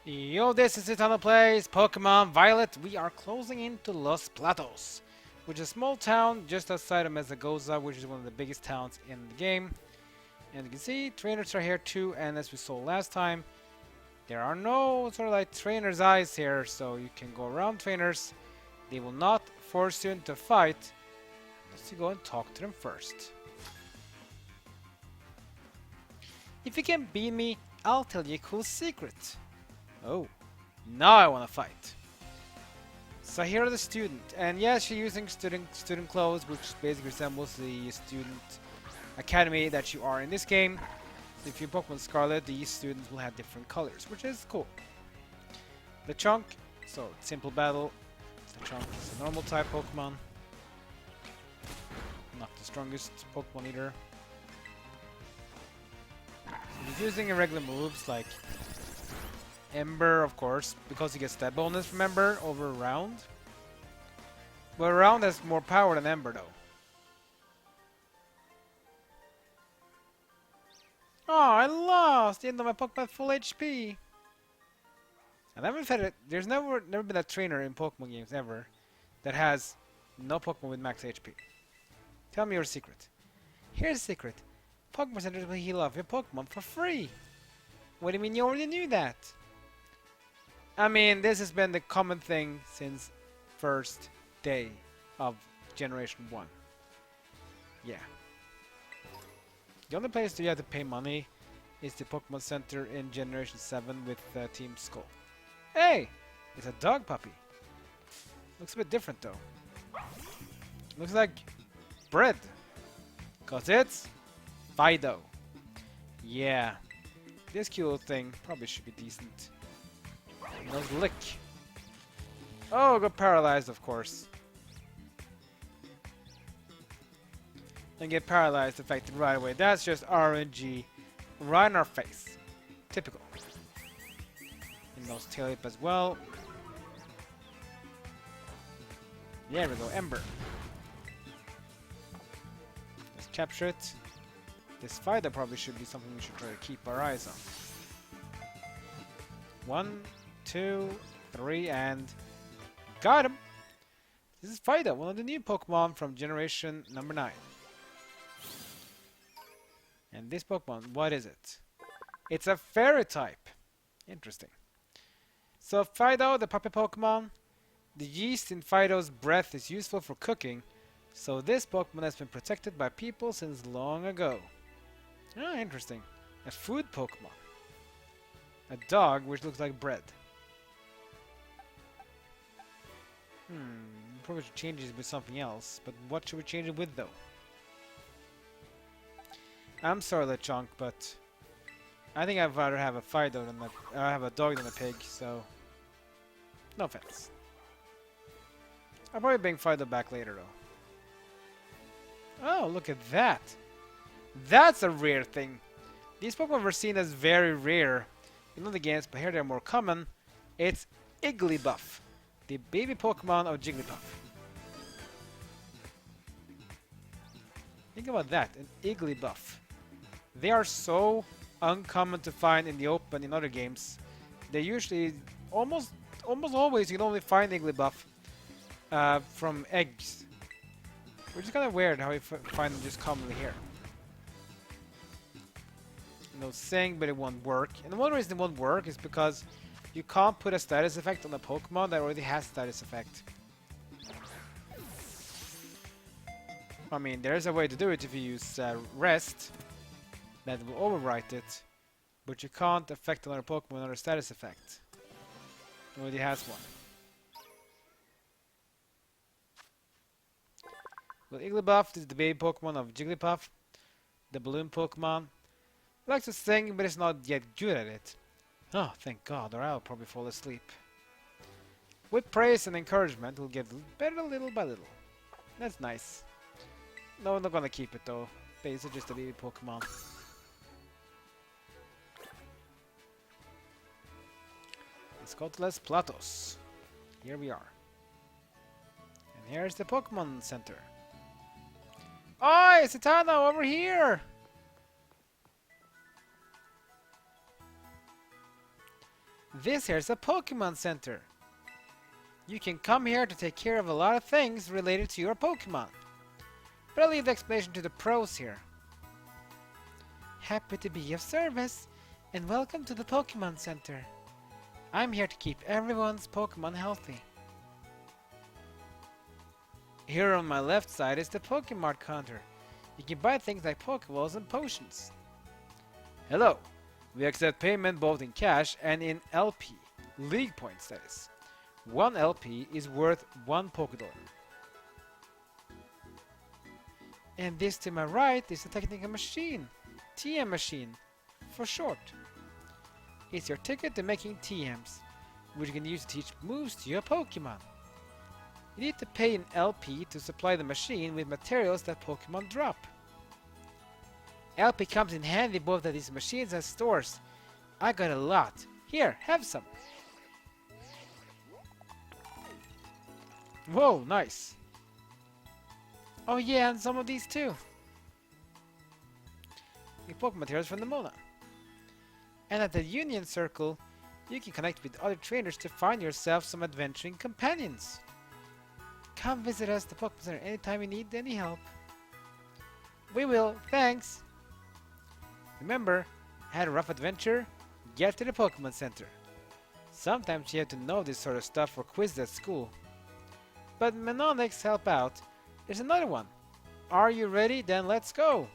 Yo, this is Eternal Plays Pokemon Violet. We are closing into Los Platos, which is a small town just outside of Mesagoza, which is one of the biggest towns in the game. And you can see trainers are here too, and as we saw last time, there are no sort of like trainers' eyes here, so you can go around trainers. They will not force you into a fight unless you go and talk to them first. If you can beat me, I'll tell you a cool secret. Oh, now I want to fight. So here are the student, and yes, she's using student clothes, which basically resembles the student academy that you are in this game. So if you Pokemon Scarlet, these students will have different colors, which is cool. The Chunk, so simple battle. The Chunk is a normal type Pokemon, not the strongest Pokemon either. So he's using irregular moves like Ember, of course, because he gets that bonus from Ember over Round. But Round has more power than Ember, though. Oh, I lost! Even though my Pokemon full HP. And there's never been a trainer in Pokemon games ever that has no Pokemon with max HP. Tell me your secret. Here's the secret. Pokémon Centers will heal off your Pokemon for free. What do you mean you already knew that? I mean, this has been the common thing since first day of Generation 1. Yeah. The only place you have to pay money is the Pokémon Center in Generation 7 with Team Skull. Hey! It's a dog puppy. Looks a bit different though. Looks like bread. Cause it's Fido. Yeah. This cute little thing probably should be decent. Nose lick. Oh, got paralyzed, of course. And get paralyzed affected right away. That's just RNG right in our face. Typical. And those tail whip as well. There we go, Ember. Let's capture it. This fighter probably should be something we should try to keep our eyes on. 1, 2, 3, and got him! This is Fido, one of the new Pokemon from Generation number 9. And this Pokemon, what is it? It's a Fairy type. Interesting. So Fido, the puppy Pokemon, the yeast in Fido's breath is useful for cooking, so this Pokemon has been protected by people since long ago. Ah, interesting. A food Pokemon. A dog which looks like bread. Probably should change it with something else, but what should we change it with though? I'm sorry, Lechonk, but I think I'd rather have a Fido than have a dog than a pig, so no offense. I'll probably bring Fido back later though. Oh, look at that! That's a rare thing. These Pokemon were seen as very rare in other games, but here they're more common. It's Igglybuff, the baby Pokemon of Jigglypuff. Think about that, an Igglybuff. They are so uncommon to find in the open in other games. They usually, almost always, you can only find Igglybuff from eggs. Which is kind of weird how you find them just commonly here. No saying, but it won't work. And one reason it won't work is because you can't put a status effect on a Pokemon that already has status effect. I mean, there's a way to do it if you use Rest. That will overwrite it. But you can't affect another Pokemon with another status effect. It already has one. Well, Igglybuff is the baby Pokemon of Jigglypuff. The balloon Pokemon. Likes to sing, but is not yet good at it. Oh, thank God, or I'll probably fall asleep. With praise and encouragement, we'll get better little by little. That's nice. No, I'm not gonna keep it though. Basically just a baby Pokemon. Let's go to Los Platos. Here we are. And here's the Pokemon Center. Oi, Satano, over here! This here's a Pokémon Center. You can come here to take care of a lot of things related to your Pokémon. But I'll leave the explanation to the pros here. Happy to be of service, and welcome to the Pokémon Center. I'm here to keep everyone's Pokémon healthy. Here on my left side is the Poké Mart counter. You can buy things like Pokeballs and potions. Hello! We accept payment both in cash and in LP, League Points that is. 1 LP is worth 1 Pokédollar. And this to my right is a technical machine, TM machine, for short. It's your ticket to making TMs, which you can use to teach moves to your Pokemon. You need to pay an LP to supply the machine with materials that Pokemon drop. LP comes in handy both at these machines and stores. I got a lot. Here, have some. Whoa, nice. Oh yeah, and some of these too. The Pokemon materials from the Mona. And at the Union Circle, you can connect with other trainers to find yourself some adventuring companions. Come visit us at the Pokémon Center anytime you need any help. We will, thanks! Remember, had a rough adventure? Get to the Pokémon Center. Sometimes you have to know this sort of stuff for quizzes at school. But mnemonics help out. There's another one. Are you ready? Then let's go!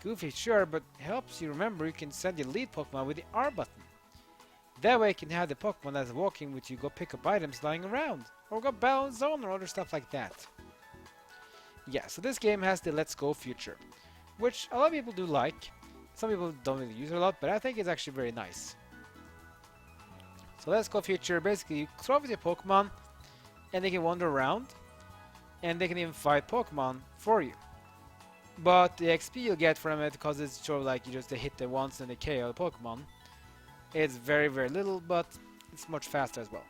Goofy, sure, but helps you remember you can send your lead Pokemon with the R button. That way you can have the Pokemon that's walking with you go pick up items lying around, or go battle in zone or other stuff like that. Yeah, so this game has the Let's Go feature, which a lot of people do like. Some people don't really use it a lot, but I think it's actually very nice. So Let's Go feature, basically you throw with your Pokemon, and they can wander around, and they can even fight Pokemon for you. But the XP you'll get from it, because it's sort of like you just hit them once and they KO the Pokemon, it's very little, but it's much faster as well.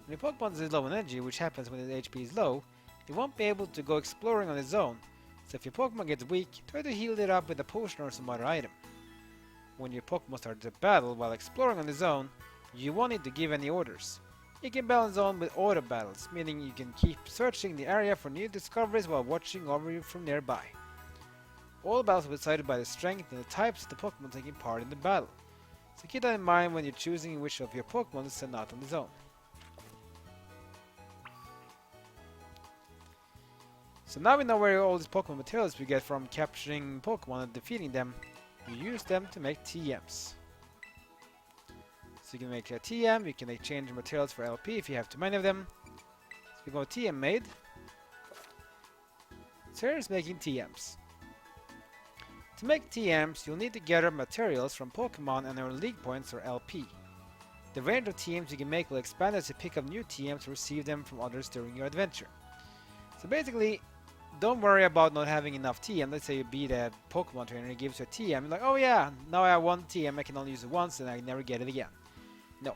When your Pokemon is low on energy, which happens when the HP is low, you won't be able to go exploring on its own. So if your Pokemon gets weak, try to heal it up with a potion or some other item. When your Pokemon starts to battle while exploring on its own, you won't need to give any orders. You can battle on its own with auto battles, meaning you can keep searching the area for new discoveries while watching over you from nearby. All battles will be decided by the strength and the types of the Pokemon taking part in the battle, so keep that in mind when you're choosing which of your Pokemon to send out on its own. So now we know where all these Pokemon materials we get from capturing Pokemon and defeating them. You use them to make TMs. So you can make a TM, you can exchange materials for LP if you have too many of them. So we go TM made. So here's making TMs. To make TMs, you'll need to gather materials from Pokemon and earn League Points or LP. The range of TMs you can make will expand as you pick up new TMs or receive them from others during your adventure. So basically, don't worry about not having enough TM. Let's say you beat a Pokemon trainer and he gives you a TM. You're like, oh yeah, now I have 1 TM, I can only use it once and I never get it again. No.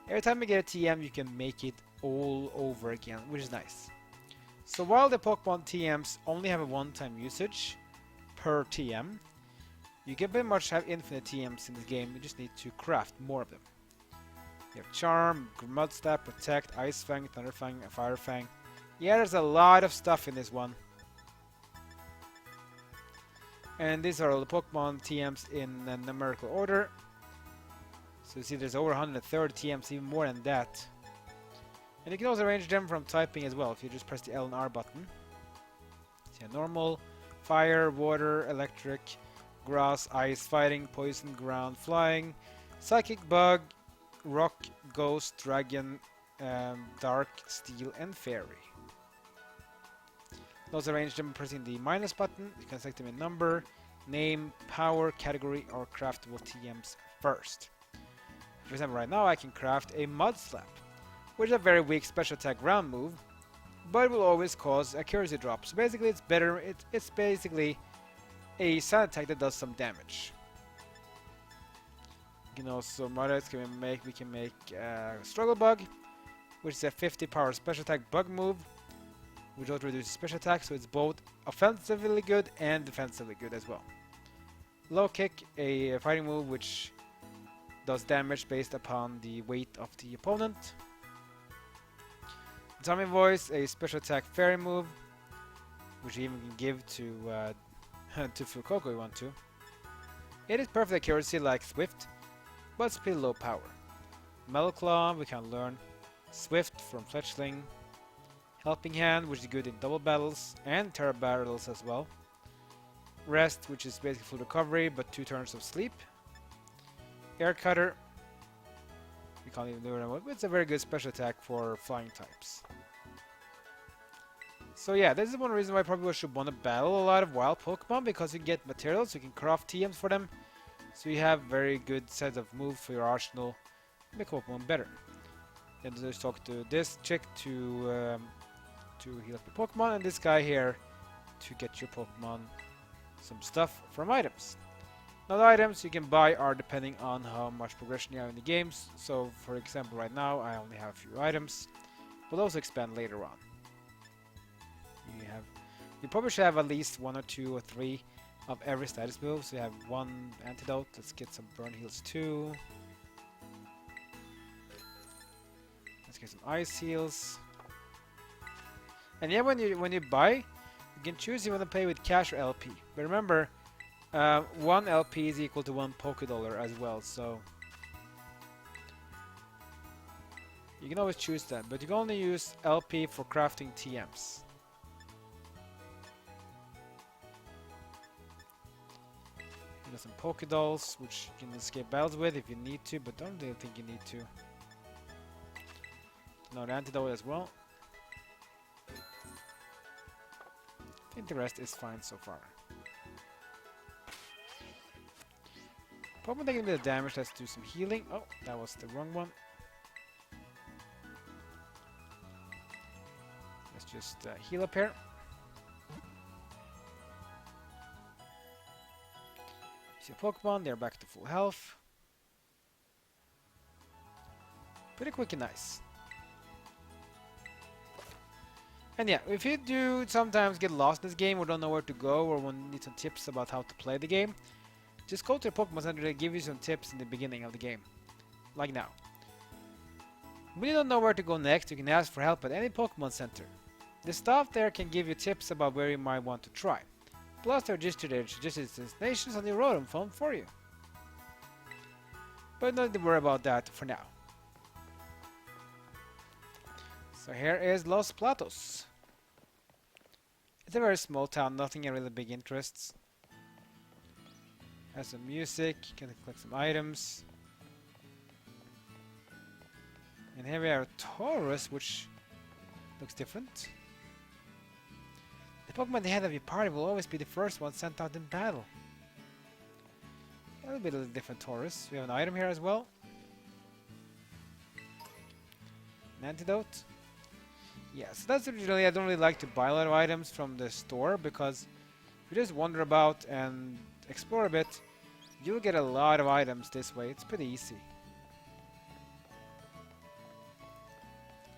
Every time you get a TM, you can make it all over again, which is nice. So while the Pokemon TMs only have a one-time usage per TM, you can pretty much have infinite TMs in this game. You just need to craft more of them. You have Charm, Mud Stab, Protect, Ice Fang, Thunder Fang, Fire Fang. Yeah, there's a lot of stuff in this one. And these are all the Pokemon TMs in numerical order. So you see there's over 130 TMs, even more than that. And you can also arrange them from typing as well, if you just press the L and R button. So normal, fire, water, electric, grass, ice, fighting, poison, ground, flying, psychic, bug, rock, ghost, dragon, dark, steel, and fairy. You can also arrange them pressing the minus button. You can select them in number, name, power, category, or craftable TMs first. For example, right now I can craft a Mud Slap, which is a very weak special attack ground move, but it will always cause accuracy drop. So basically it's better, it's basically a sand attack that does some damage. You can also we can make Struggle Bug, which is a 50 power special attack bug move, which also reduces special attack, so it's both offensively good and defensively good as well. Low Kick, a fighting move which does damage based upon the weight of the opponent. Tommy Voice, a special attack fairy move, which you even can give to to Fuecoco if you want to. It is perfect accuracy like Swift, but it's pretty low power. Metal Claw, we can learn Swift from Fletchling. Helping Hand, which is good in double battles and terra battles as well. Rest, which is basically full recovery but 2 turns of sleep. Air Cutter, we can't even do it, but it's a very good special attack for flying types. So yeah, this is one reason why I probably should want to battle a lot of wild Pokemon, because you get materials, you can craft TMs for them, so you have very good set of moves for your arsenal to make Pokemon better. Then just talk to this chick to heal up your Pokemon, and this guy here to get your Pokemon some stuff from items. Now the items you can buy are depending on how much progression you have in the games. So for example right now I only have a few items. We'll also expand later on. You probably should have at least 1 or 2 or 3 of every status move. So you have 1 antidote. Let's get some burn heals too. Let's get some ice heals. And yeah, when you buy, you can choose if you want to pay with cash or LP. But remember, 1 LP is equal to 1 Pokédollar as well, so you can always choose that, but you can only use LP for crafting TMs. You got some Pokédolls, which you can escape battles with if you need to, but don't really think you need to. Another antidote as well. I think the rest is fine so far. Pokemon taking a bit of damage, let's do some healing. Oh, that was the wrong one. Let's just heal up here. See Pokemon, they're back to full health. Pretty quick and nice. And yeah, if you do sometimes get lost in this game or don't know where to go or need some tips about how to play the game, just go to the Pokémon Center, they give you some tips in the beginning of the game. Like now. When you don't know where to go next, you can ask for help at any Pokémon Center. The staff there can give you tips about where you might want to try. Plus they're just their suggested destinations on the Rotom phone for you. But don't worry about that for now. So here is Los Platos. It's a very small town, nothing in really big interests. Has some music, can collect some items. And here we have a Taurus, which looks different. The Pokemon at the head of your party will always be the first one sent out in battle. A little bit of a different Taurus. We have an item here as well. An antidote. Yeah, so that's usually, I don't really like to buy a lot of items from the store, because if you just wander about and explore a bit, you'll get a lot of items this way. It's pretty easy.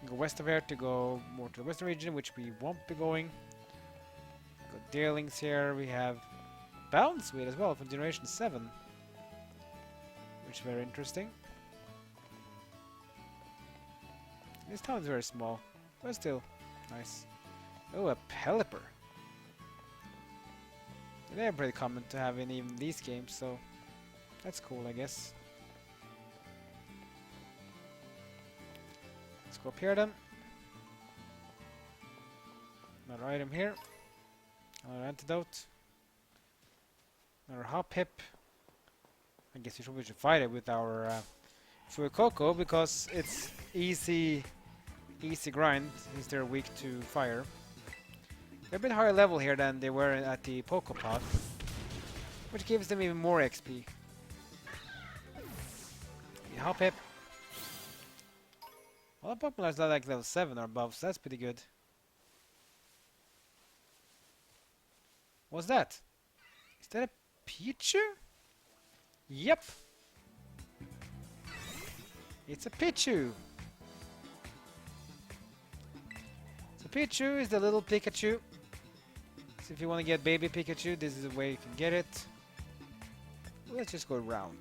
Go west of here to go more to the western region, which we won't be going. Got Deerlings here. We have Bounsweet as well from Generation 7, which is very interesting. This town is very small, but still nice. Oh, a Pelipper. They're pretty common to have in even these games, so that's cool, I guess. Let's go up here then. Another item here. Another antidote. Another Hoppip. I guess we should fight it with our Fuecoco, because it's easy grind since they're weak to fire. They're a bit higher level here than they were at the Pokopod, which gives them even more XP. Hoppip. All the Pokemon are like level 7 or above, so that's pretty good. What's that? Is that a Pichu? Yep! It's a Pichu! So Pichu is the little Pikachu. So if you want to get baby Pikachu, this is the way you can get it. Let's just go around.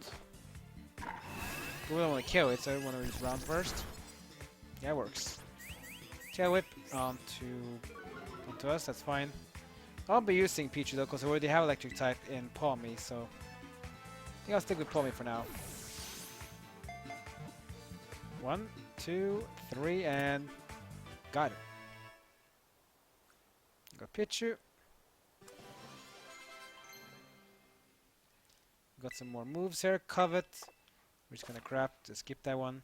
We don't want to kill it, so I want to use round first. Yeah, it works. Tail Whip onto us, that's fine. I'll be using Pichu though, because I already have Electric type in Palmy, so I think I'll stick with Palmy for now. 1, 2, 3, and got it. Got Pichu. Got some more moves here. Covet. We're just gonna crap to skip that one.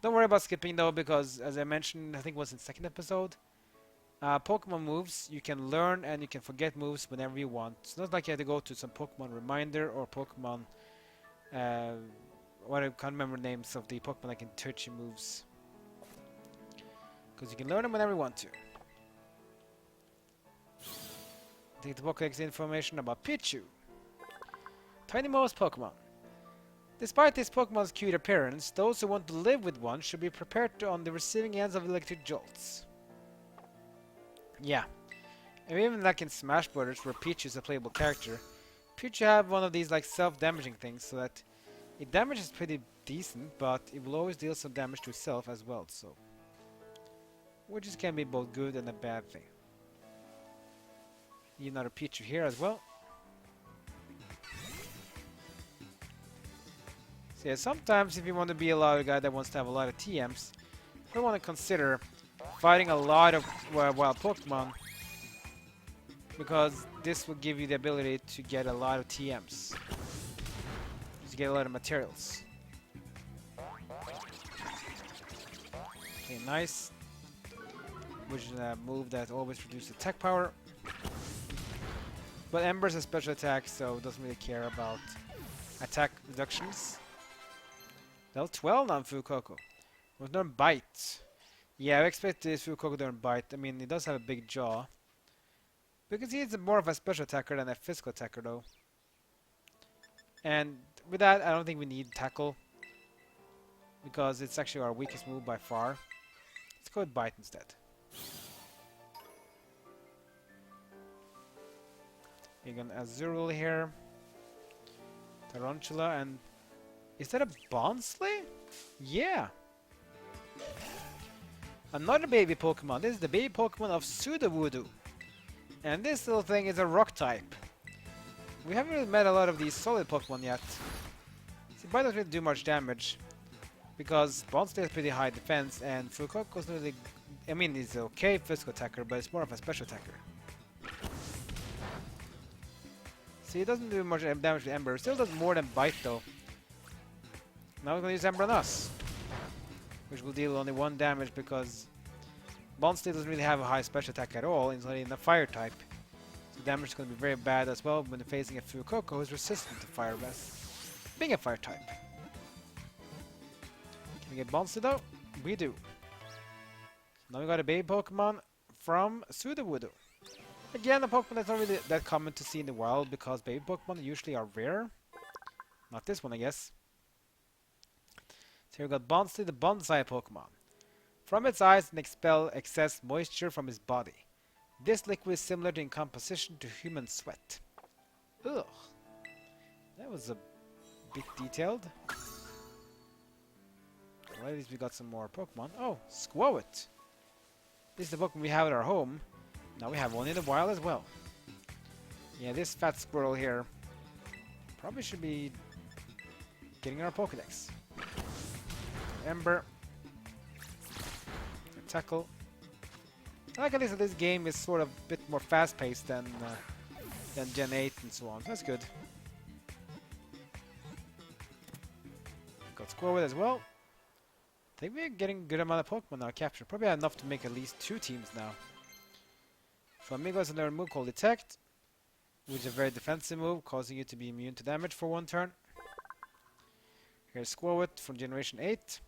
Don't worry about skipping though, because as I mentioned, I think it was in the second episode, Pokemon moves, you can learn and you can forget moves whenever you want. It's not like you have to go to some Pokemon reminder or Pokemon, what I can't remember names of the Pokemon like in Turchi moves. Because you can learn them whenever you want to. Take the Pokédex information about Pichu. Tinymost Pokemon. Despite this Pokemon's cute appearance, those who want to live with one should be prepared to on the receiving ends of electric jolts. Yeah. And even like in Smash Brothers, where Pichu is a playable character, Pichu have one of these like self-damaging things, so that it damages pretty decent, but it will always deal some damage to itself as well, so which is can be both good and a bad thing. Need another Pichu here as well. So yeah, sometimes if you want to be a guy that wants to have a lot of TMs, you want to consider fighting a lot of wild Pokemon, because this will give you the ability to get a lot of TMs. Just get a lot of materials. Okay, nice. Which is a move that always reduces attack power. But Ember's a special attack, so it doesn't really care about attack reductions. Level 12 on Fuecoco. With no bite. Yeah, I expect this Fuecoco to bite. I mean, it does have a big jaw. Because he's more of a special attacker than a physical attacker, though. And with that, I don't think we need Tackle. Because it's actually our weakest move by far. Let's go with Bite instead. You got Azurill here. Tarantula, and is that a Bonsly? Yeah. Another baby Pokemon. This is the baby Pokemon of Sudowoodo. And this little thing is a rock type. We haven't really met a lot of these solid Pokemon yet. See, Bite doesn't really do much damage, because Bonsly has pretty high defense, and Fuecoco's not really, I mean, he's okay physical attacker, but it's more of a special attacker. See, it doesn't do much damage with Ember. It still does more than Bite though. Now we're gonna use Ember on us, which will deal only 1 damage, because Bonsly doesn't really have a high special attack at all. It's only in the fire type. So damage is gonna be very bad as well when facing a Fuecoco who is resistant to fire breath, being a fire type. Can we get Bonsly though? We do. Now we got a baby Pokemon from Sudowoodo. Again, a Pokemon that's not really that common to see in the wild, because baby Pokemon usually are rare. Not this one, I guess. So we got Bonsly, the bonsai Pokemon. From its eyes, it expels excess moisture from its body. This liquid is similar in composition to human sweat. Ugh. That was a bit detailed. Well, at least we got some more Pokemon. Oh, Squowit. This is the Pokemon we have at our home. Now we have one in the wild as well. Yeah, this fat squirrel here probably should be getting our Pokédex. Ember. Tackle. I like at least that this game is sort of a bit more fast-paced than Gen 8 and so on. That's good. Got Squirrel as well. I think we're getting a good amount of Pokemon now captured. Probably enough to make at least 2 teams now. Flamingo has another move called Detect, which is a very defensive move, causing you to be immune to damage for 1 turn. Here's Squirrel from Generation 8.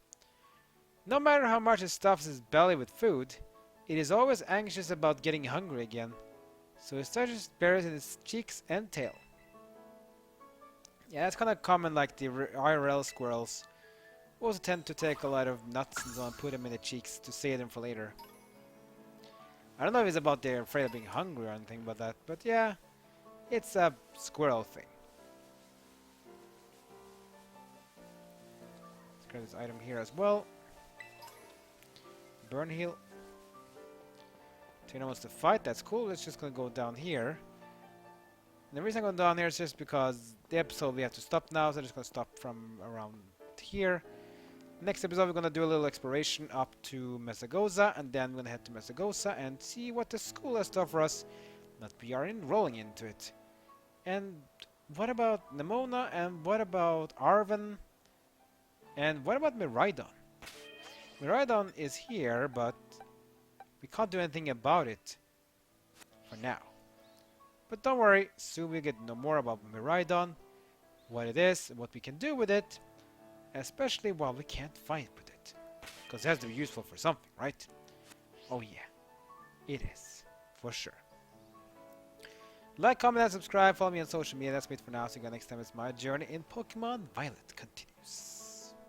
No matter how much it stuffs its belly with food, it is always anxious about getting hungry again, so it stashes berries in its cheeks and tail. Yeah, that's kind of common, like the IRL squirrels also tend to take a lot of nuts and so on, put them in the cheeks to save them for later. I don't know if it's about they're afraid of being hungry or anything about that, but yeah, it's a squirrel thing. Grab this item here as well. Burn heal. Tina wants to fight, that's cool. Let's just gonna go down here. And the reason I'm going down here is just because the episode we have to stop now, so I'm just gonna stop from around here. Next episode we're gonna do a little exploration up to Mesagoza, and then we're gonna head to Mesagoza and see what the school has to offer us. That we are enrolling into it. And what about Nemona? And what about Arven? And what about Miraidon? Miraidon is here, but we can't do anything about it for now. But don't worry, soon we'll get to know more about Miraidon, what it is, what we can do with it, especially while we can't fight with it. Because it has to be useful for something, right? Oh yeah, it is, for sure. Like, comment, and subscribe. Follow me on social media. That's it for now. See you guys next time as my journey in Pokemon Violet continues.